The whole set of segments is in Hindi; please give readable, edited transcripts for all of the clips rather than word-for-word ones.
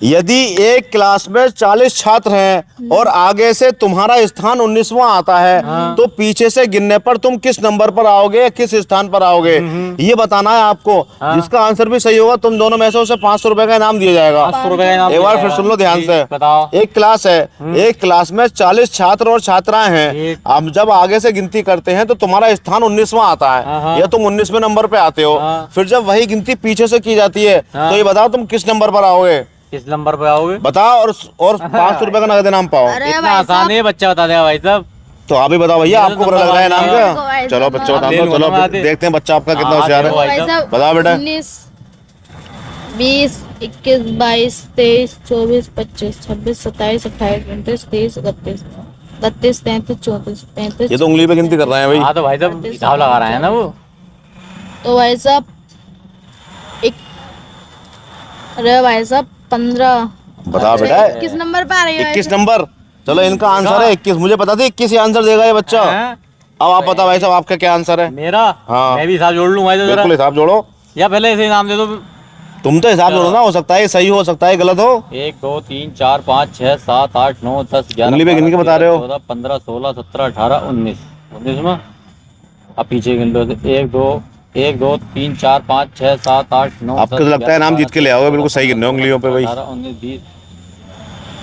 यदि एक क्लास में 40 छात्र हैं और आगे से तुम्हारा स्थान 19वां आता है, तो पीछे से गिनने पर तुम किस नंबर पर आओगे, किस स्थान पर आओगे, ये बताना है आपको। जिसका आंसर भी सही होगा, तुम दोनों में से उसे 500 रुपए का इनाम दिया जाएगा। 500 रुपए का इनाम। एक बार फिर सुन लो ध्यान से। बताओ। एक क्लास है, एक क्लास में 40 छात्र और छात्राएं हैं। अब जब आगे से गिनती करते हैं तो तुम्हारा स्थान 19वां आता है या तुम 19वें नंबर पे आते हो। फिर जब वही गिनती पीछे से की जाती है तो ये बताओ तुम किस नंबर पर आओगे, किस नंबर पे आओगे बताओ, और 500 रुपए का नगद इनाम पाओ। इतना आसान है, बच्चा बता देगा भाई साहब। तो आप ही बताओ भैया, आपको बुरा लग रहा है इनाम भाई का? चलो बच्चों बता दो, चलो आते। देखते हैं बच्चा आपका कितना होशियार है। भाई साहब। बताओ बेटा। 19, 20, 21, 22, 23, 24, 25, 26, 27, 28, 29, 30, 31, 32, 33, 34, 35। ये तो उंगली पे गिनती कर रहे हैं भाई। हाँ तो भाई साहब हिसाब लगा रहे हैं ना वो। तो भाई साहब अरे भाई साहब 15। बताओ बेटा। किस नंबर पे आ रही है? 21 नंबर। चलो इनका आंसर है 21। मुझे पता था 21 ही आंसर देगा ये बच्चा। हैं? अब आप बताओ भाई साहब, आपका क्या आंसर है? मेरा हाँ। मैं भी हिसाब जोड़ लूँ भाई तो जरा। बिल्कुल हिसाब जोड़ो। या पहले ऐसे इनाम दे दो। तुम तो हिसाब जोड़ो ना, हो सकता है सही हो सकता है गलत हो। 1 2 3 4 5 6 7 8 9 10 11 उंगली पे गिन के बता रहे हो। 14 15 16 17 18 19 19 में अब पीछे गिन लो। 1 2 3 4 5 6 7 8 9 आपको तो लगता है नाम जीत के ले आओगे, बिल्कुल सही गिन रहे हो उंगलियों पे भाई। 18 19 20।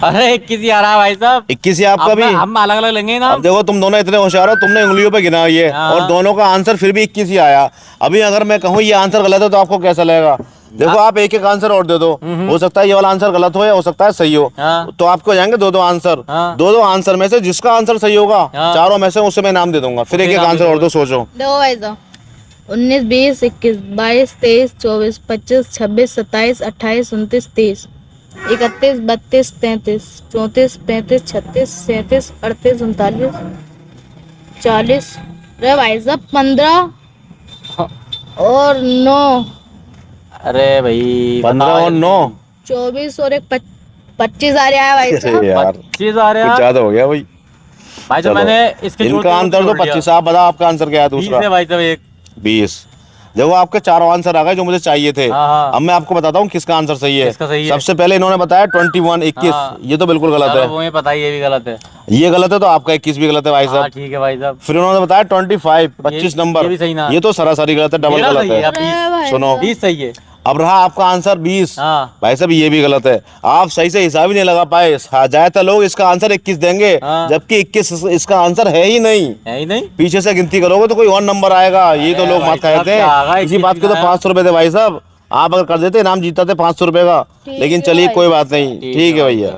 अरे 21 ही आ रहा है भाई साहब। 21 ही आपका भी। हम अलग अलग लेंगे ना। अब देखो तुम दोनों इतने होशियार हो, तुमने उंगलियों पे गिना ये, और दोनों का आंसर फिर भी 21 ही आया। अभी अगर मैं कहूँ ये आंसर गलत है तो आपको कैसा लगेगा? देखो आप एक एक आंसर और दे दो, हो सकता है ये वाला आंसर गलत हो या हो सकता है सही हो। तो आपको जाएंगे दो आंसर। दो आंसर में से जिसका आंसर सही होगा चारों में से उसे मैं नाम दे दूंगा। फिर एक एक आंसर और दो, सोचो। देखो भाई साहब 19, 20, 21, 22, 23, 24, 25, 26, 27, 28, 29, 30, 31, 32, 33, 34, 35, 36, 37, 38, 39, 40। अरे भाई साहब 15 और 9। अरे भाई 15 और 9 24 और एक 25 आ रहा है भाई साहब। यार 25 आ रहे कुछ हैं ज्यादा हो गया भाई। भाई। तो चलो। मैंने इसके इनका आंसर तो 25। आप बताओ आपका आंसर क्या है? 20 दूसरा है भाई साहब। एक 20। देखो आपके चारों आंसर आ गए जो मुझे चाहिए थे। हाँ। अब मैं आपको बताता हूँ किसका आंसर सही है। किसका सही है? सबसे पहले इन्होंने बताया 21 21। हाँ। ये तो बिल्कुल गलत चलो है। वो पता ही ये भी गलत है। ये गलत है तो आपका 21 भी गलत है भाई हाँ साहब। ठीक है भाई साहब। फिर उन्होंने बताया 25 25 नंबर। ये भी सही ना। ये तो सरासरी गलत है, डबल मेरा गलत सही है। है। अब 20 सुनो 20 सही है। अब रहा आपका आंसर 20। हाँ। भाई साहब ये भी गलत है। आप सही से हिसाब ही नहीं लगा पाए। ज्यादातर लोग इसका आंसर 21 देंगे, हाँ। जबकि 21 इसका आंसर है ही नहीं। है ही नहीं। पीछे से गिनती करोगे तो कोई और नंबर आएगा। ये तो लोग भाई मत साहब, कहते क्या आ हैं। गया? इसी बात के तो 500 रुपए थे भाई साहब। आप अगर कर देते इनाम जीता थे 500 रुपए का। लेकिन है चलिए भाई। कोई बात नहीं, ठीक है भैया।